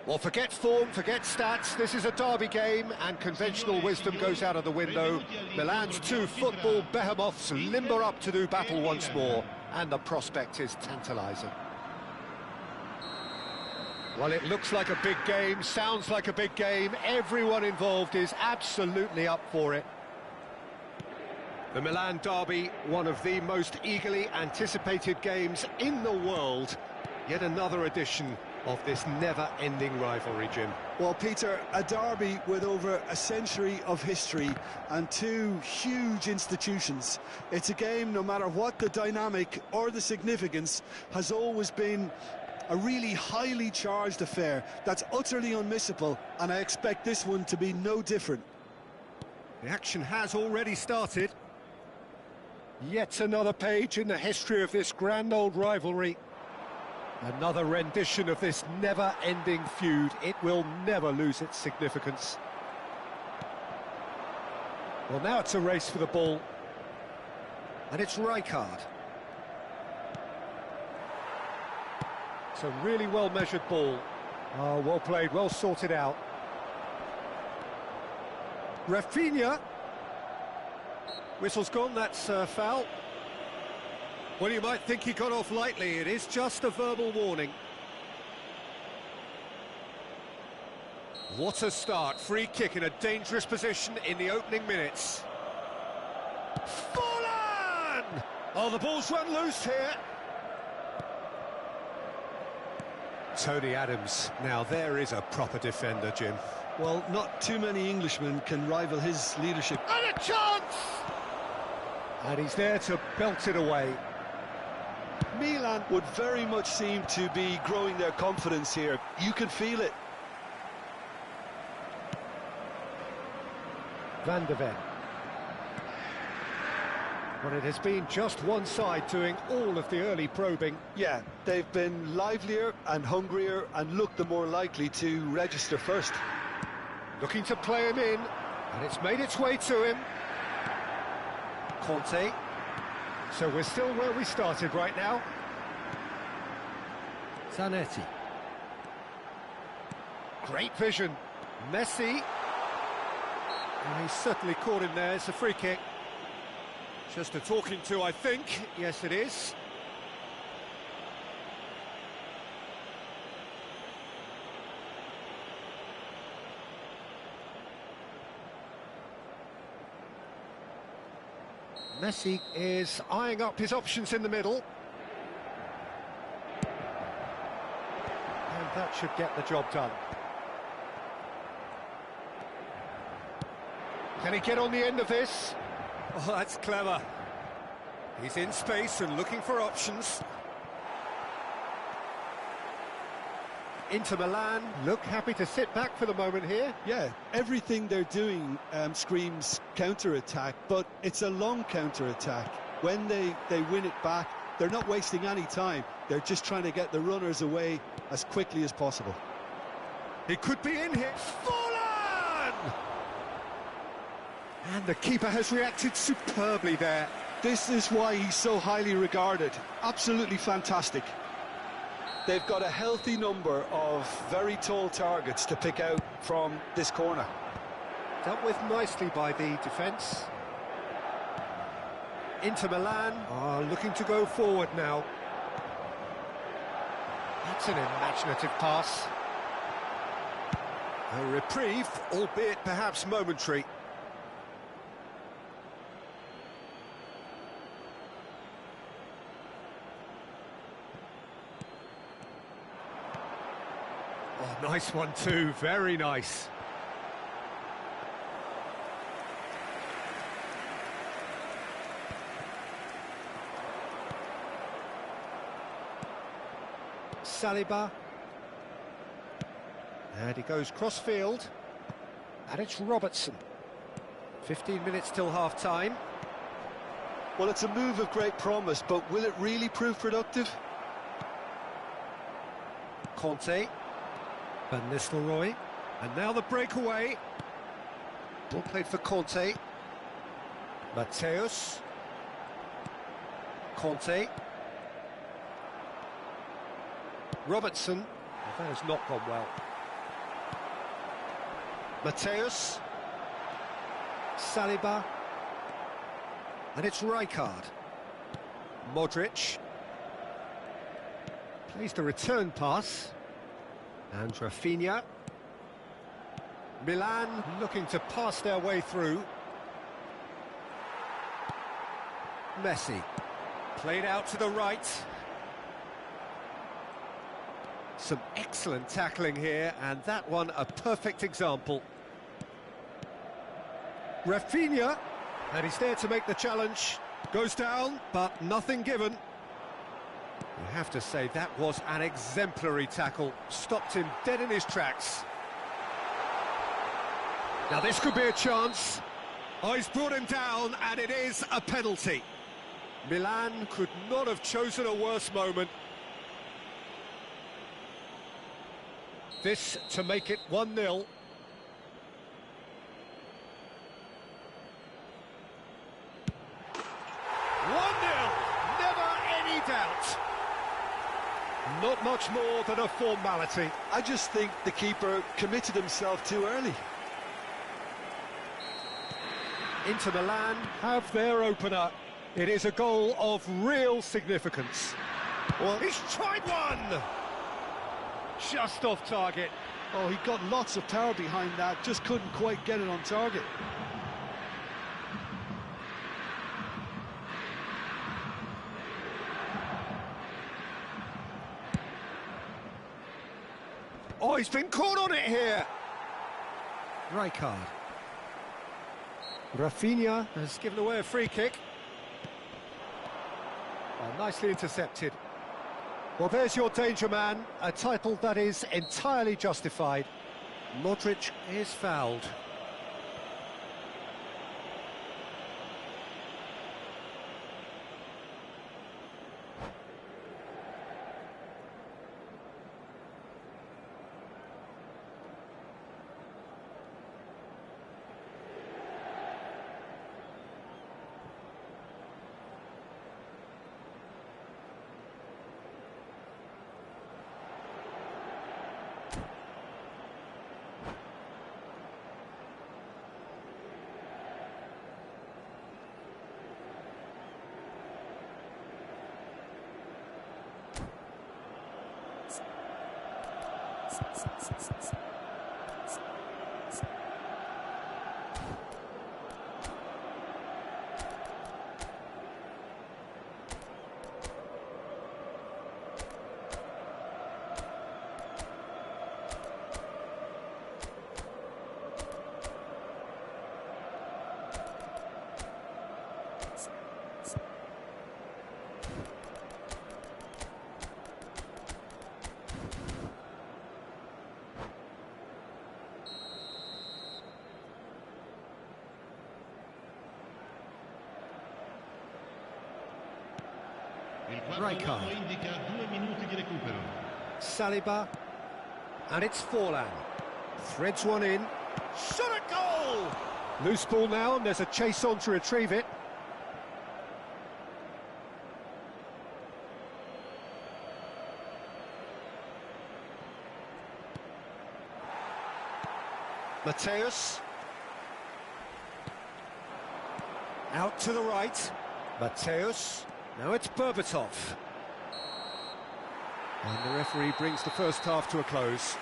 Well, forget form, forget stats, this is a derby game and conventional wisdom goes out of the window. Milan's two football behemoths limber up to do battle once more, and the prospect is tantalising. Well, it looks like a big game, sounds like a big game, everyone involved is absolutely up for it. The Milan derby, one of the most eagerly anticipated games in the world. Yet another edition of this never-ending rivalry, Jim. Well, Peter, a derby with over a century of history and two huge institutions. It's a game, no matter what the dynamic or the significance, has always been a really highly charged affair that's utterly unmissable, and I expect this one to be no different. The action has already started. Yet another page in the history of this grand old rivalry. Another rendition of this never-ending feud. It will never lose its significance. Well, now it's a race for the ball. And it's Rijkaard. It's a really well-measured ball. Oh, well played, well sorted out. Rafinha. Whistle's gone, that's foul. Well, you might think he got off lightly, it is just a verbal warning. What a start, free kick in a dangerous position in the opening minutes. Fallen! Oh, the ball's run loose here. Tony Adams, now there is a proper defender, Jim. Well, not too many Englishmen can rival his leadership. And a chance! And he's there to belt it away. Milan would very much seem to be growing their confidence here. You can feel it. Van de Ven. Well, it has been just one side doing all of the early probing. Yeah, they've been livelier and hungrier and looked the more likely to register first. Looking to play him in, and it's made its way to him. Conte. So we're still where we started right now. Zanetti. Great vision. Messi. And he's certainly caught him there. It's a free kick. Just a talking to, I think. Yes, it is. Messi is eyeing up his options in the middle. And that should get the job done. Can he get on the end of this? Oh, that's clever. He's in space and looking for options. Inter Milan look happy to sit back for the moment here. Yeah, everything they're doing screams counter-attack, but it's a long counter-attack. When they win it back, they're not wasting any time. They're just trying to get the runners away as quickly as possible. It could be in here. Fallen! And the keeper has reacted superbly there. This is why he's so highly regarded. Absolutely fantastic. They've got a healthy number of very tall targets to pick out from this corner. Dealt with nicely by the defence. Inter Milan are looking to go forward now. That's an imaginative pass. A reprieve, albeit perhaps momentary. Oh, nice one too, very nice. Saliba. And he goes cross-field. And it's Robertson. 15 minutes till half-time. Well, it's a move of great promise, but will it really prove productive? Conte. Van Nistelrooy. And now the breakaway. Ball played for Conte. Mateus. Conte. Robertson. Well, that has not gone well. Mateus. Saliba. And it's Rijkaard. Modric. Plays the return pass. And Rafinha. Milan looking to pass their way through. Messi. Played out to the right. Some excellent tackling here, and that one a perfect example. Rafinha, and he's there to make the challenge. Goes down, but nothing given. You have to say that was an exemplary tackle. Stopped him dead in his tracks. Now this could be a chance. Oh, he's brought him down, and it is a penalty. Milan could not have chosen a worse moment. This to make it 1-0. 1-0, never any doubt. Not much more than a formality. I just think the keeper committed himself too early. Inter Milan have their opener. It is a goal of real significance. Well, he's tried one! Just off target. Oh, he got lots of power behind that, just couldn't quite get it on target. Oh, he's been caught on it here. Rijkaard. Rafinha has given away a free kick. Oh, nicely intercepted. Well, there's your danger man, a title that is entirely justified. Modric is fouled. Rijkaard. Saliba. And it's Forlan. Threads one in. Shot a goal! Loose ball now, and there's a chase on to retrieve it. Mateus. Out to the right. Mateus. Now it's Berbatov. And the referee brings the first half to a close.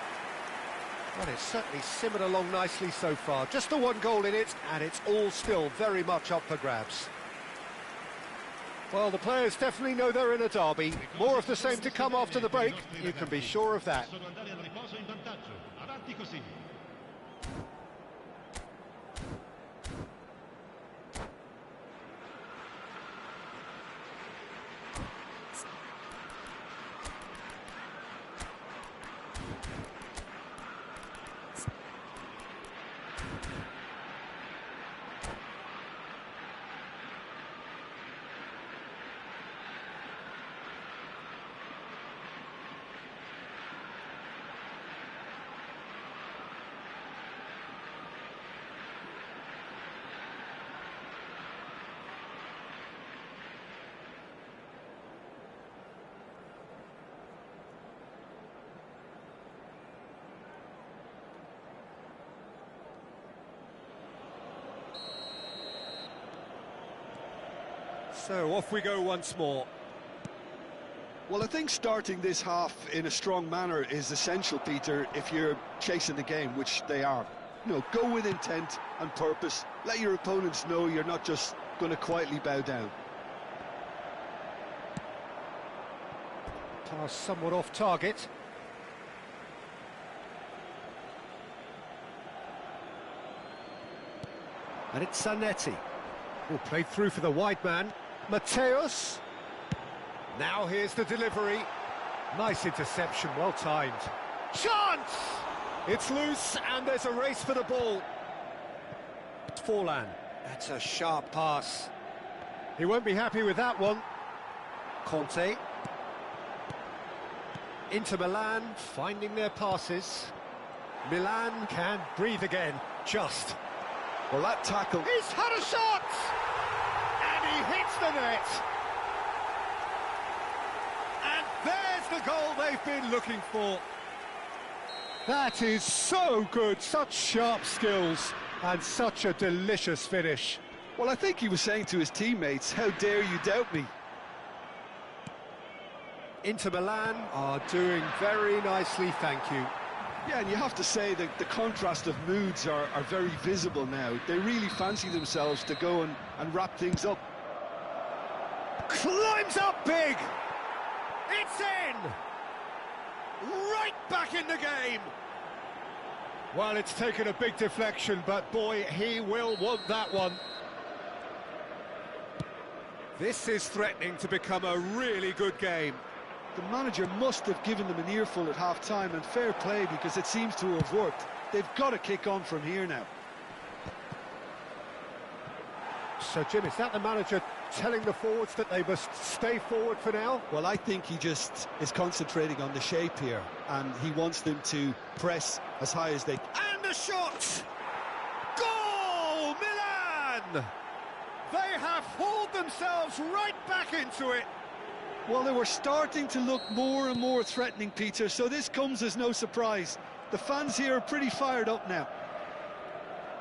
Well, it's certainly simmered along nicely so far. Just the one goal in it, and it's all still very much up for grabs. Well, the players definitely know they're in a derby. More of the same to come after the break, you can be sure of that. So off we go once more. Well, I think starting this half in a strong manner is essential, Peter, if you're chasing the game, which they are. You know, go with intent and purpose. Let your opponents know you're not just going to quietly bow down. Pass somewhat off target. And it's Zanetti. Oh, played through for the wide man. Mateus. Now here's the delivery. Nice interception, well timed. Chance! It's loose and there's a race for the ball. It's Forlan. That's a sharp pass. He won't be happy with that one. Conte. Inter Milan finding their passes. Milan can breathe again, just. Well, that tackle... He's had a shot! And he hits the net. And there's the goal they've been looking for. That is so good, such sharp skills, and such a delicious finish. Well, I think he was saying to his teammates, how dare you doubt me? Inter Milan are doing very nicely, thank you. Yeah, and you have to say that the contrast of moods are very visible now. They really fancy themselves to go and wrap things up. Climbs up big! It's in! Right back in the game! Well, it's taken a big deflection, but boy, he will want that one. This is threatening to become a really good game. The manager must have given them an earful at half-time, and fair play, because it seems to have worked. They've got to kick on from here now. So, Jim, is that the manager telling the forwards that they must stay forward for now? Well, I think he just is concentrating on the shape here, and he wants them to press as high as they can. And a shot! Goal! Milan! They have hauled themselves right back into it. Well, they were starting to look more and more threatening, Peter, so this comes as no surprise. The fans here are pretty fired up now.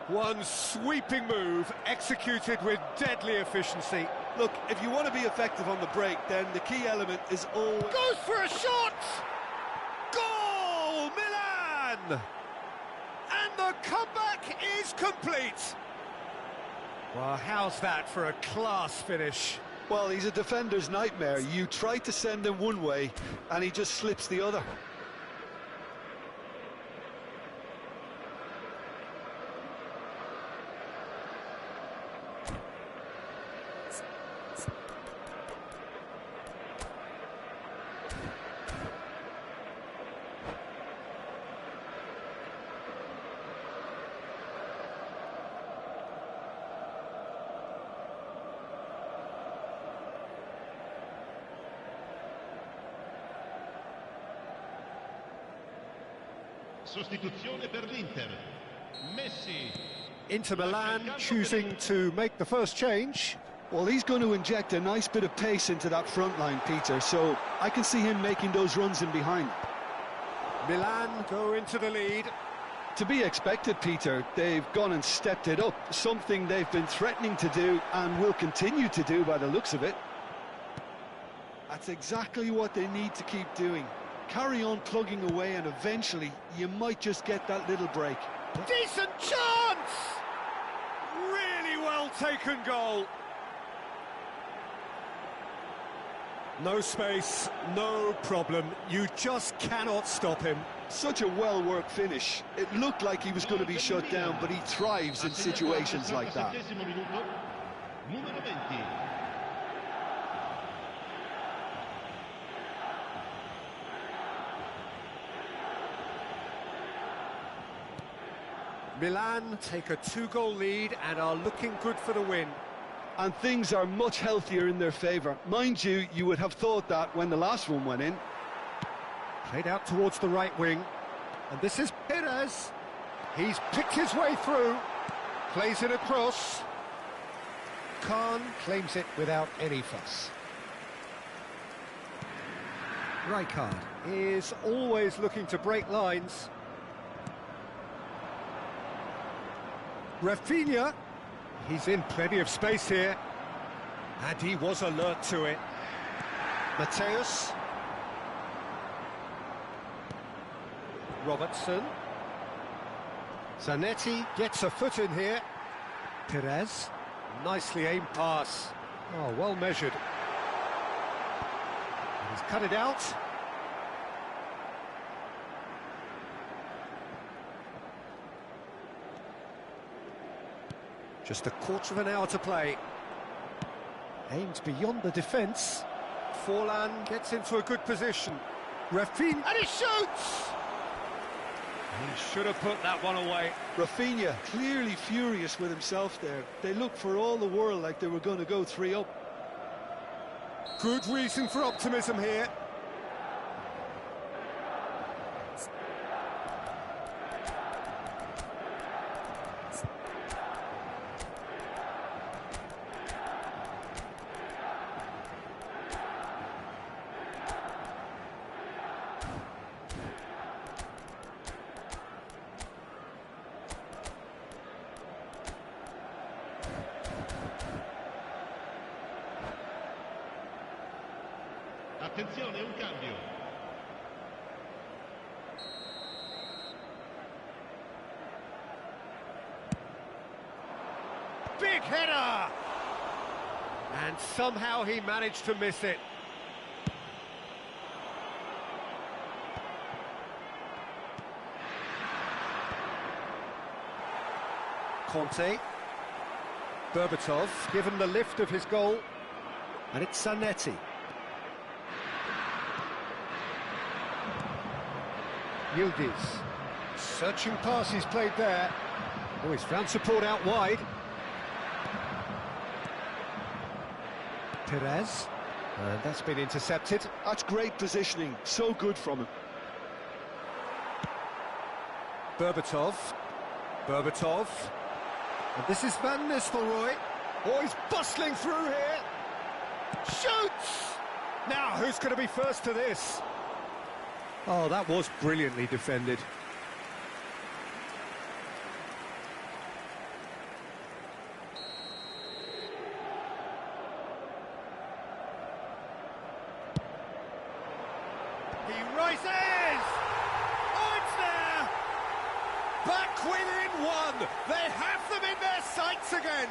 One sweeping move, executed with deadly efficiency. Look, if you want to be effective on the break, then the key element is always... Goes for a shot! Goal! Milan! And the comeback is complete. Well, how's that for a class finish? Well, he's a defender's nightmare. You try to send him one way, and he just slips the other. Sostituzione per l'Inter. Messi. Inter Milan choosing to make the first change. Well, he's going to inject a nice bit of pace into that front line, Peter, so I can see him making those runs in behind. Milan go into the lead. To be expected, Peter. They've gone and stepped it up, something they've been threatening to do and will continue to do by the looks of it. That's exactly what they need to keep doing. Carry on plugging away and eventually you might just get that little break. Decent chance! Really well taken goal. No space, no problem. You just cannot stop him. Such a well-worked finish. It looked like he was going to be shut down, but he thrives in situations like that. Numero 20. Milan take a 2-goal lead and are looking good for the win. And things are much healthier in their favour. Mind you, you would have thought that when the last one went in. Played out towards the right wing. And this is Perez. He's picked his way through. Plays it across. Khan claims it without any fuss. Rijkaard is always looking to break lines. Rafinha, he's in plenty of space here, and he was alert to it. Mateus. Robertson. Zanetti gets a foot in here. Perez, nicely aimed pass. Oh, well measured. And he's cut it out. Just a quarter of an hour to play. Aims beyond the defence. Forlan gets into a good position. Rafinha, and he shoots! He should have put that one away. Rafinha clearly furious with himself there. They looked for all the world like they were going to go 3 up. Good reason for optimism here. Attenzione, un cambio. Big header! And somehow he managed to miss it. Conte. Berbatov given the lift of his goal. And it's Zanetti. Yildiz. Searching pass he's played there. Oh, he's found support out wide. Perez. And that's been intercepted. That's great positioning. So good from him. Berbatov. Berbatov. And this is Van Nistelrooy. Oh, he's bustling through here. Shoots! Now, who's going to be first to this? Oh, that was brilliantly defended. He rises! Oh, it's there! Back within one! They have them in their sights again!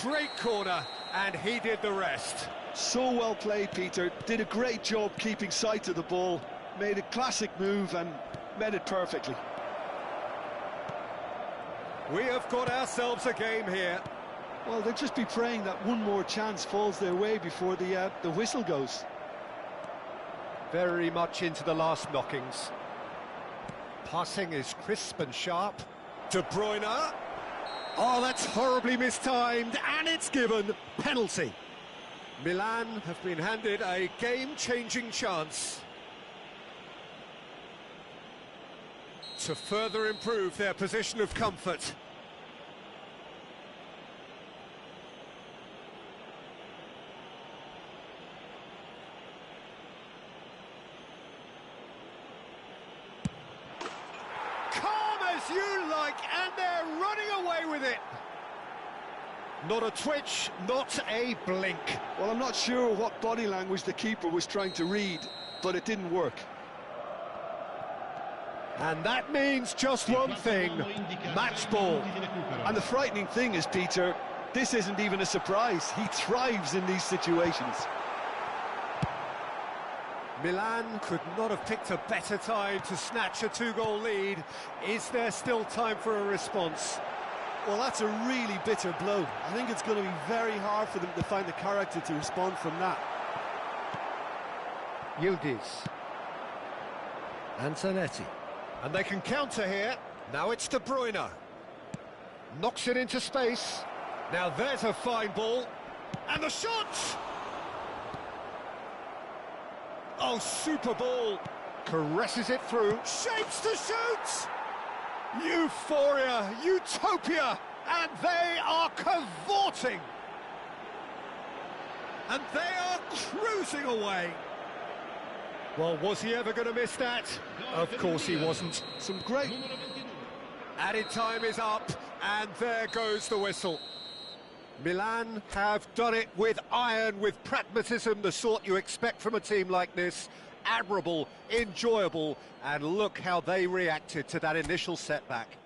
Great corner, and he did the rest. So well played, Peter. Did a great job keeping sight of the ball. Made a classic move and met it perfectly. We have got ourselves a game here. Well, they'll just be praying that one more chance falls their way before the whistle goes. Very much into the last knockings. Passing is crisp and sharp. De Bruyne. Oh, that's horribly mistimed, and it's given. Penalty. Milan have been handed a game-changing chance. to further improve their position of comfort. Calm as you like, and they're running away with it. Not a twitch, not a blink. Well, I'm not sure what body language the keeper was trying to read, but it didn't work. And that means just one thing, match ball. And the frightening thing is, Peter, this isn't even a surprise. He thrives in these situations. Milan could not have picked a better time to snatch a two-goal lead. Is there still time for a response? Well, that's a really bitter blow. I think it's going to be very hard for them to find the character to respond from that. Yildiz. Antonetti. And they can counter here. Now it's De Bruyne. Knocks it into space. Now there's a fine ball. And the shot! Oh, super ball. Caresses it through. Shapes to shoot! Euphoria, utopia, and they are cavorting. And they are cruising away. Well, was he ever going to miss that? Of course he wasn't. Some great... Added time is up, and there goes the whistle. Milan have done it with iron, with pragmatism, the sort you expect from a team like this. Admirable, enjoyable, and look how they reacted to that initial setback.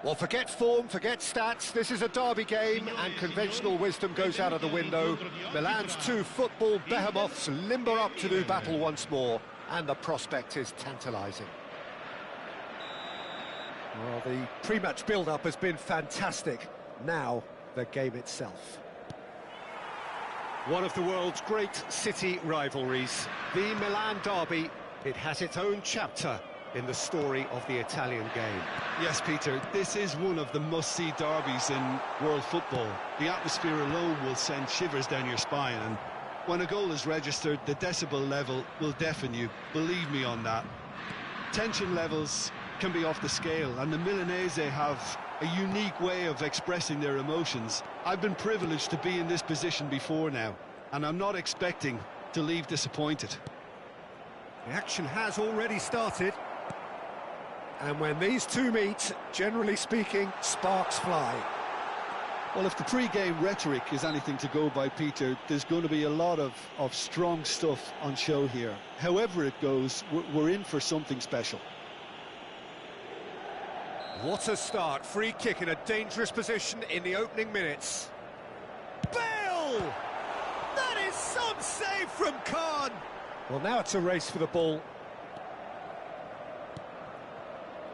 Well, forget form, forget stats. This is a derby game, and conventional wisdom goes out of the window. Milan's two football behemoths limber up to do battle once more, and the prospect is tantalising. Well, the pre-match build-up has been fantastic. Now, the game itself. One of the world's great city rivalries, the Milan derby. It has its own chapter in the story of the Italian game. Yes, Peter, this is one of the must-see derbies in world football. The atmosphere alone will send shivers down your spine, and when a goal is registered, the decibel level will deafen you. Believe me on that. Tension levels can be off the scale, and the Milanese have a unique way of expressing their emotions. I've been privileged to be in this position before now, and I'm not expecting to leave disappointed. The action has already started. And when these two meet, generally speaking, sparks fly. Well, if the pre-game rhetoric is anything to go by, Peter, there's going to be a lot of strong stuff on show here. However it goes, we're in for something special. What a start. Free kick in a dangerous position in the opening minutes. Bale! That is some save from Khan! Well, now it's a race for the ball.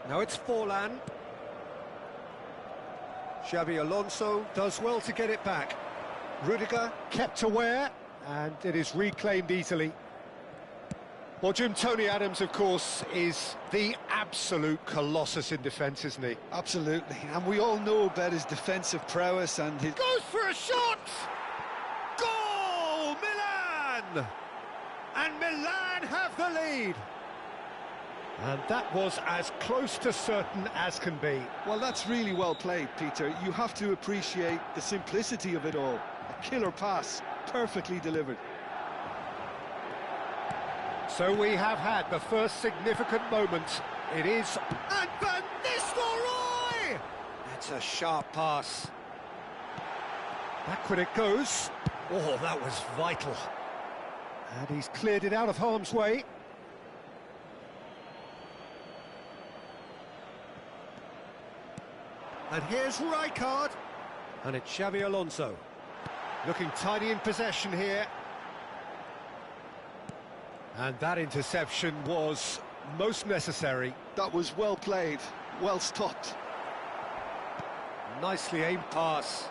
Now it's Forlan. Xabi Alonso does well to get it back. Rudiger kept aware, and it is reclaimed easily. Well, Jim, Tony Adams, of course, is the absolute colossus in defence, isn't he? Absolutely, and we all know about his defensive prowess and his... Goes for a shot! Goal! Milan! And Milan have the lead! And that was as close to certain as can be. Well, that's really well played, Peter. You have to appreciate the simplicity of it all. A killer pass, perfectly delivered. So we have had the first significant moment. It is... And Van Nistelrooy! That's a sharp pass. Backward it goes. Oh, that was vital. And he's cleared it out of harm's way. And here's Rijkaard. And it's Xabi Alonso. Looking tidy in possession here. And that interception was most necessary. That was well played, well stopped. Nicely aimed pass.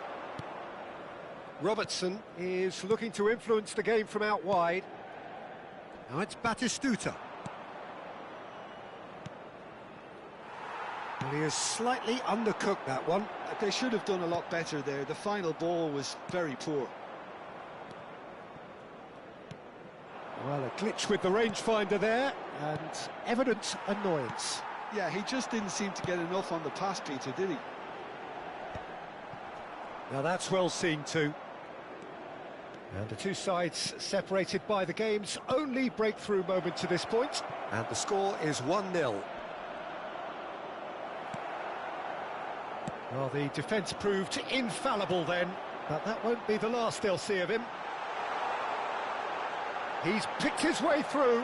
Robertson is looking to influence the game from out wide. Now it's Batistuta. Well, he has slightly undercooked that one. They should have done a lot better there. The final ball was very poor. Well, a glitch with the rangefinder there, and evident annoyance. Yeah, he just didn't seem to get enough on the pass, Peter, did he? Now that's well seen too. And the two sides separated by the game's only breakthrough moment to this point. And the score is 1-0. Well, the defence proved infallible then, but that won't be the last they'll see of him. He's picked his way through.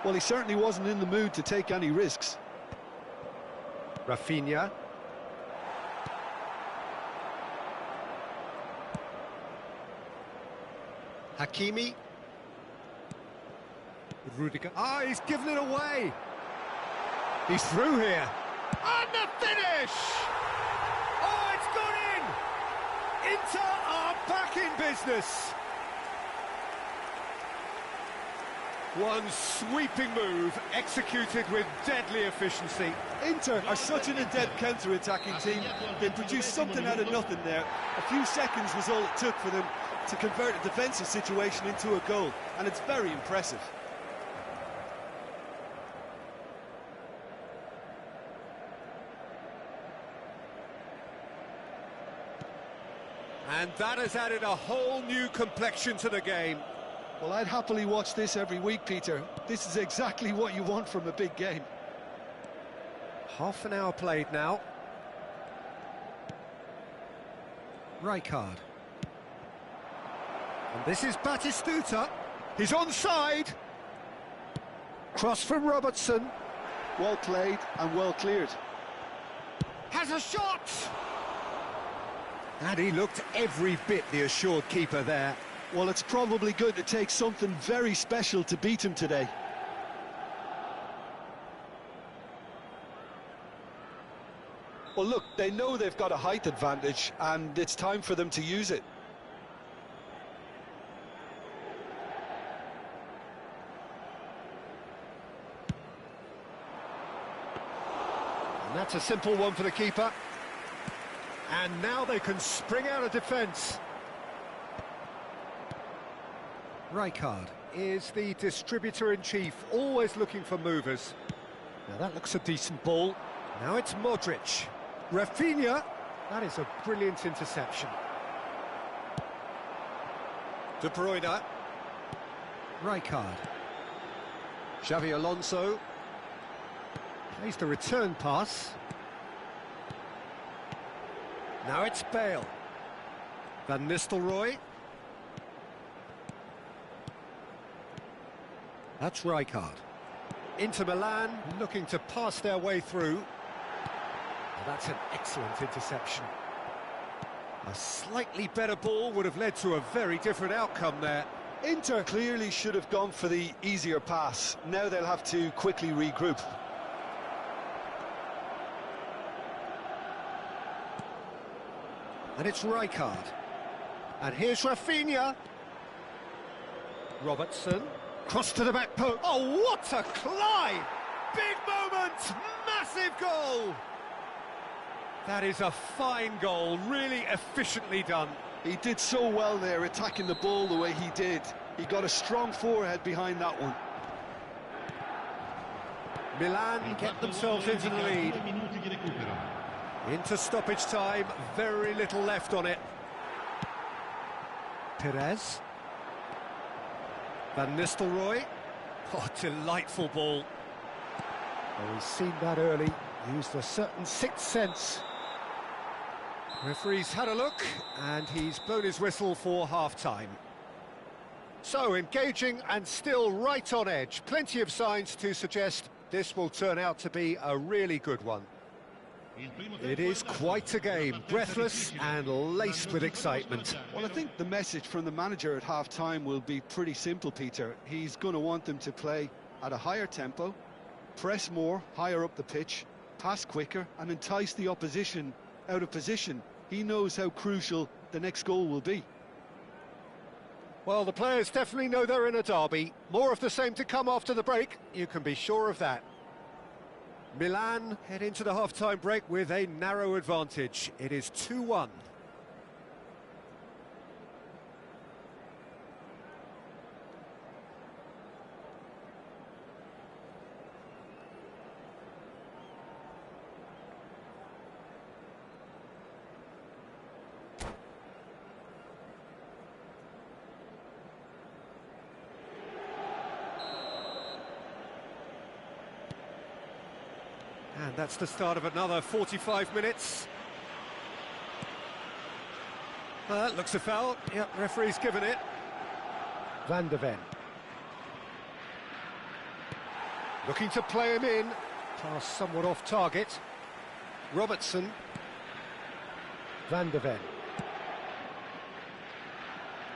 Well, he certainly wasn't in the mood to take any risks. Rafinha. Hakimi. Rudiger. Ah, he's given it away. He's through here. And the finish! Oh, it's gone in! Inter are back in business. One sweeping move, executed with deadly efficiency. Inter are such an adept counter-attacking team. They produced something out of nothing there. A few seconds was all it took for them to convert a defensive situation into a goal, and it's very impressive. And that has added a whole new complexion to the game. Well, I'd happily watch this every week, Peter. This is exactly what you want from a big game. Half an hour played now. Rijkaard. And this is Batistuta. He's onside. Cross from Robertson. Well played and well cleared. Has a shot! And he looked every bit the assured keeper there. Well, it's probably going to take something very special to beat him today. Well, look, they know they've got a height advantage, and it's time for them to use it. And that's a simple one for the keeper. And now they can spring out of defence. Rijkaard is the distributor-in-chief, always looking for movers. Now that looks a decent ball. Now it's Modric. Rafinha, that is a brilliant interception. De Bruyne. Rijkaard. Xavi Alonso. Plays the return pass. Now it's Bale. Van Nistelrooy. That's Rijkaard. Inter Milan looking to pass their way through. That's an excellent interception. A slightly better ball would have led to a very different outcome there. Inter clearly should have gone for the easier pass. Now they'll have to quickly regroup. And it's Rijkaard. And here's Rafinha. Robertson. Cross to the back post. Oh, what a climb! Big moment! Massive goal! That is a fine goal, really efficiently done. He did so well there, attacking the ball the way he did. He got a strong forehead behind that one. Milan get themselves into the lead. Into stoppage time, very little left on it. Perez. Van Nistelrooy. Oh, delightful ball. Oh, he's seen that early, used a certain sixth sense. Referee's had a look, and he's blown his whistle for half-time. So, engaging and still right on edge. Plenty of signs to suggest this will turn out to be a really good one. It is quite a game, breathless and laced with excitement. Well, I think the message from the manager at half-time will be pretty simple, Peter. He's going to want them to play at a higher tempo, press more, higher up the pitch, pass quicker, and entice the opposition out of position. He knows how crucial the next goal will be. Well, the players definitely know they're in a derby. More of the same to come after the break, you can be sure of that. Milan head into the half-time break with a narrow advantage. It is 2-1. And that's the start of another 45 minutes. That looks a foul. Yep, referee's given it. Van der Ven. Looking to play him in. Pass somewhat off target. Robertson. Van der Ven.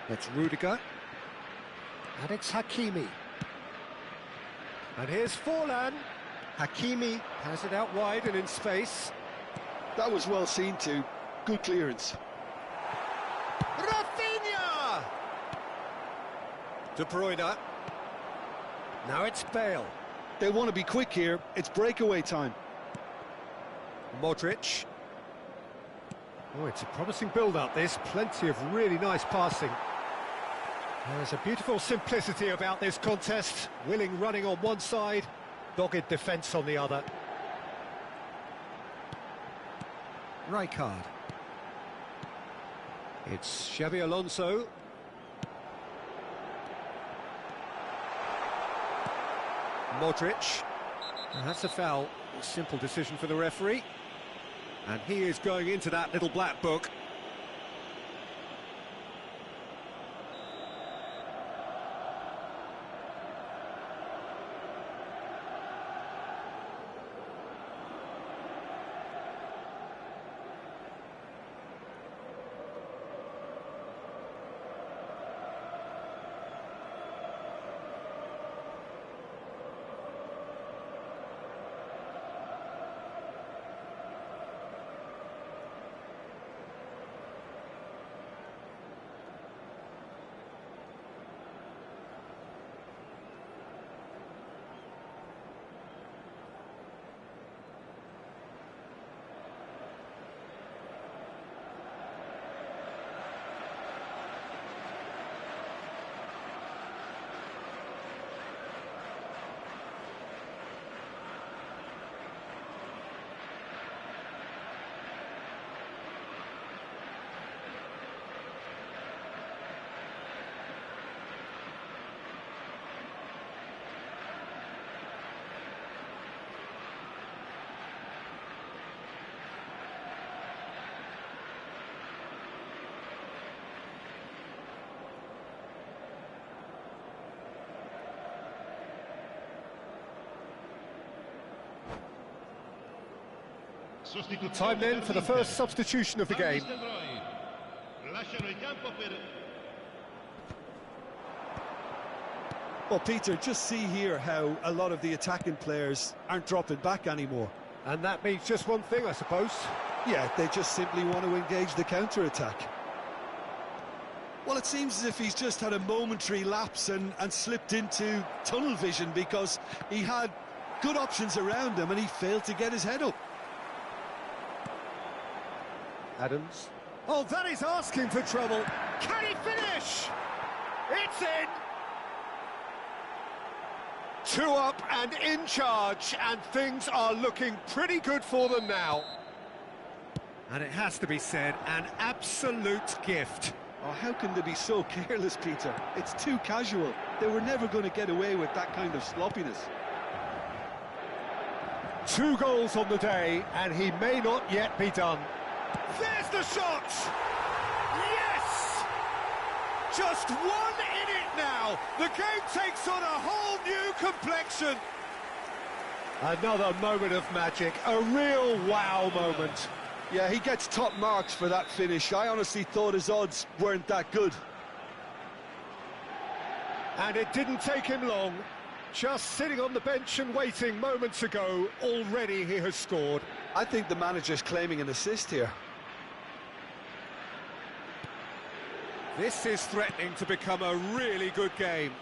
That's Rudiger. And it's Hakimi. And here's Forlan. Hakimi has it out wide and in space. That was well seen too. Good clearance. Rafinha! De Bruyne. Now it's Bale. They want to be quick here. It's breakaway time. Modric. Oh, it's a promising build-up, this. Plenty of really nice passing. There's a beautiful simplicity about this contest. Willing running on one side, dogged defence on the other. Rijkaard. It's Xavi Alonso. Modric. And that's a foul. A simple decision for the referee. And he is going into that little black book. Time then for the first substitution of the game. Lasciano il campo per... Well, Peter, just see here how a lot of the attacking players aren't dropping back anymore. And that means just one thing, I suppose. Yeah, they just simply want to engage the counter-attack. Well, it seems as if he's just had a momentary lapse and slipped into tunnel vision, because he had good options around him and he failed to get his head up. Adams. Oh, that is asking for trouble. Can he finish? It's in! 2 up and in charge, and things are looking pretty good for them now. And it has to be said, an absolute gift. Oh, how can they be so careless, Peter? It's too casual. They were never going to get away with that kind of sloppiness. 2 goals on the day, and he may not yet be done. There's the shot! Yes! Just 1 in it now. The game takes on a whole new complexion. Another moment of magic, a real wow moment. Yeah, he gets top marks for that finish. I honestly thought his odds weren't that good. And it didn't take him long. Just sitting on the bench and waiting moments ago, already he has scored. I think the manager's claiming an assist here. This is threatening to become a really good game.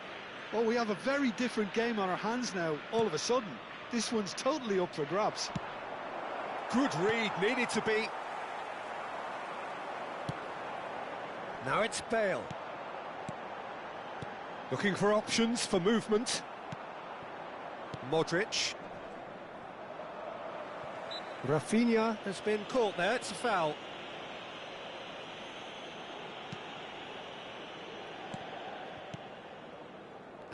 Well, we have a very different game on our hands now, all of a sudden. This one's totally up for grabs. Good read, needed to be. Now it's Bale. Looking for options for movement. Modric. Rafinha has been caught there, it's a foul.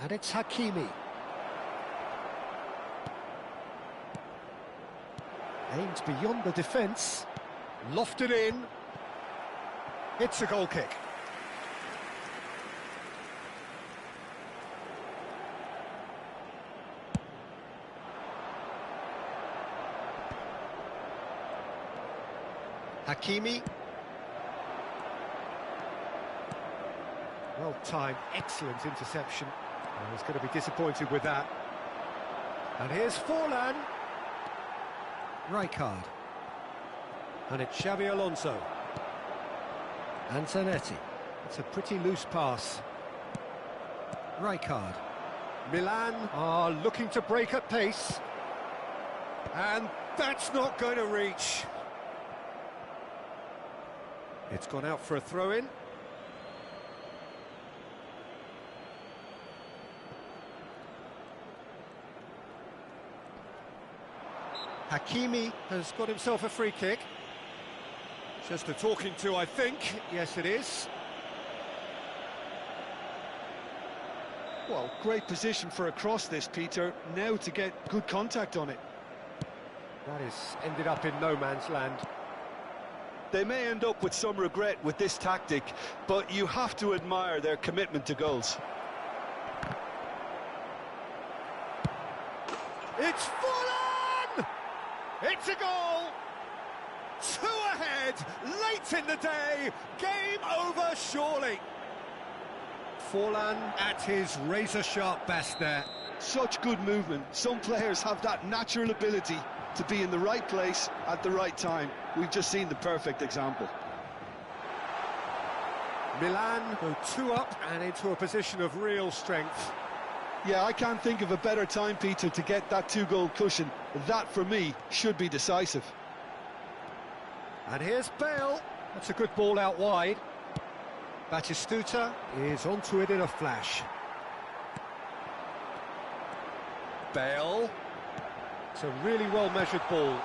And it's Hakimi. Aimed beyond the defence. Lofted in. It's a goal kick. Hakimi. Well timed, excellent interception. Oh, he's going to be disappointed with that. And here's Forlan. Rijkaard. And it's Xabi Alonso. Antonetti. It's a pretty loose pass. Rijkaard. Milan are looking to break at pace. And that's not going to reach. It's gone out for a throw-in. Hakimi has got himself a free kick. Just a talking to, I think. Yes, it is. Well, great position for a cross this, Peter. Now to get good contact on it. That is ended up in no man's land. They may end up with some regret with this tactic, but you have to admire their commitment to goals. It's Forlan! It's a goal! 2 ahead, late in the day, game over surely. Forlan at his razor-sharp best there. Such good movement. Some players have that natural ability to be in the right place at the right time. We've just seen the perfect example. Milan go 2 up and into a position of real strength. Yeah, I can't think of a better time, Peter, to get that 2-goal cushion. That, for me, should be decisive. And here's Bale. That's a good ball out wide. Batistuta is onto it in a flash. Bale. It's a really well-measured ball.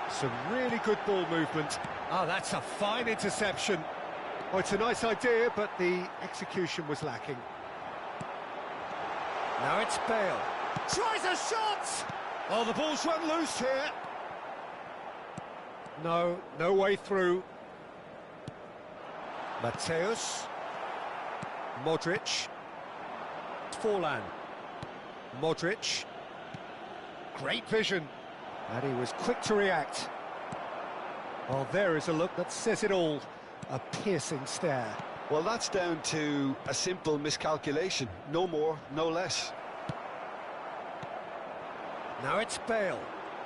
Some really good ball movement. Oh, that's a fine interception. Oh, it's a nice idea, but the execution was lacking. Now it's Bale. Tries a shot! Oh, the ball's run loose here. No way through. Mateus. Modric. Forlan. Modric. Great vision. And he was quick to react. Well, there is a look that says it all. A piercing stare. Well, that's down to a simple miscalculation. No more, no less. Now it's Bale.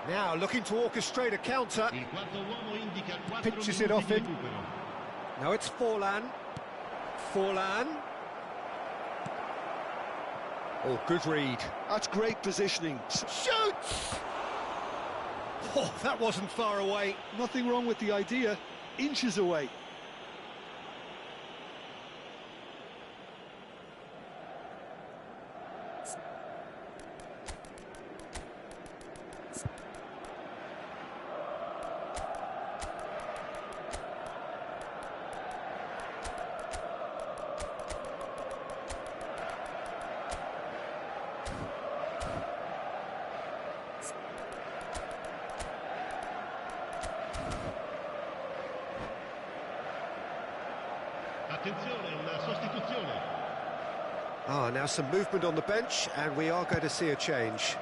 Now looking to orchestrate a counter. Il quarto uomo indica 4 Pitches it minuti off di him. recupero. Now it's Forlan. Forlan. Oh, good read. That's great positioning. Shoots! Oh, that wasn't far away. Nothing wrong with the idea. Inches away. Attenzione, una sostituzione. Ah, now some movement on the bench, and we are going to see a change.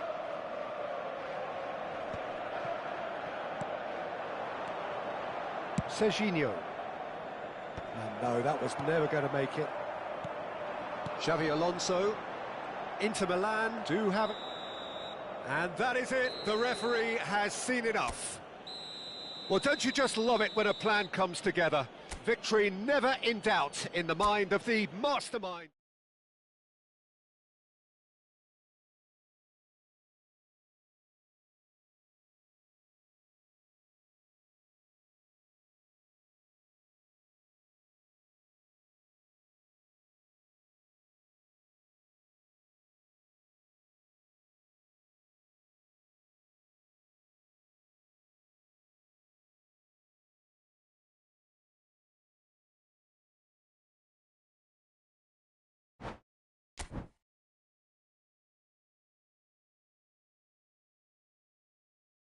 Serginho. And no, that was never going to make it. Xavi Alonso. Inter Milan do have it. And that is it. The referee has seen enough. Well, don't you just love it when a plan comes together? Victory never in doubt in the mind of the mastermind.